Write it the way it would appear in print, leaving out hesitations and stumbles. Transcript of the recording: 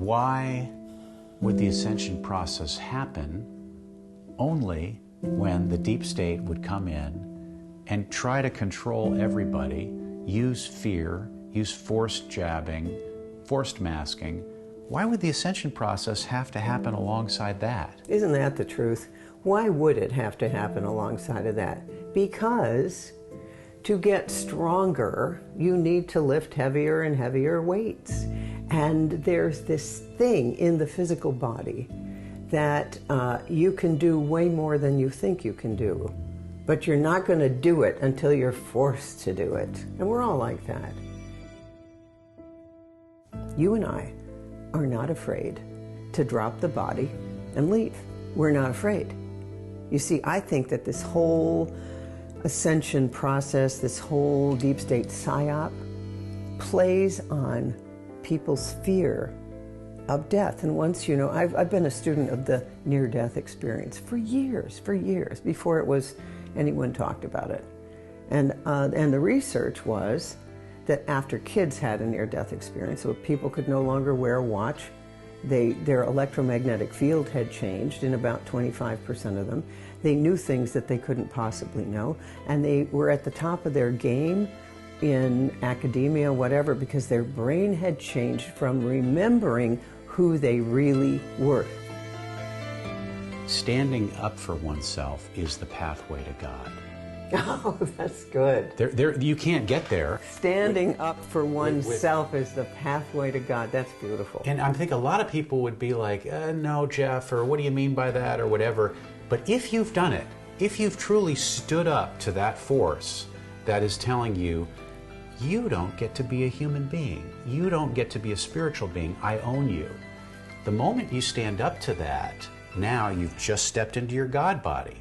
Why would the ascension process happen only when the deep state would come in and try to control everybody, use fear, use forced jabbing, forced masking? Why would the ascension process have to happen alongside that? Isn't that the truth? Why would it have to happen alongside of that? Because to get stronger, you need to lift heavier and heavier weights. And there's this thing in the physical body that you can do way more than you think you can do. But you're not going to do it until you're forced to do it. And we're all like that. You and I are not afraid to drop the body and leave. We're not afraid. You see, I think that this whole ascension process, this whole deep state psyop, plays on people's fear of death. And once, you know, I've been a student of the near-death experience for years, before it was anyone talked about it. And the research was that after kids had a near-death experience, so people could no longer wear a watch, their electromagnetic field had changed in about 25% of them. They knew things that they couldn't possibly know, and they were at the top of their game in academia, whatever, because their brain had changed from remembering who they really were. Standing up for oneself is the pathway to God. Oh, that's good. You can't get there. Standing up for oneself is the pathway to God. That's beautiful. And I think a lot of people would be like, no, Jeff, or what do you mean by that, or whatever. But if you've done it, if you've truly stood up to that force that is telling you, you don't get to be a human being, you don't get to be a spiritual being, I own you. The moment you stand up to that, now you've just stepped into your God body.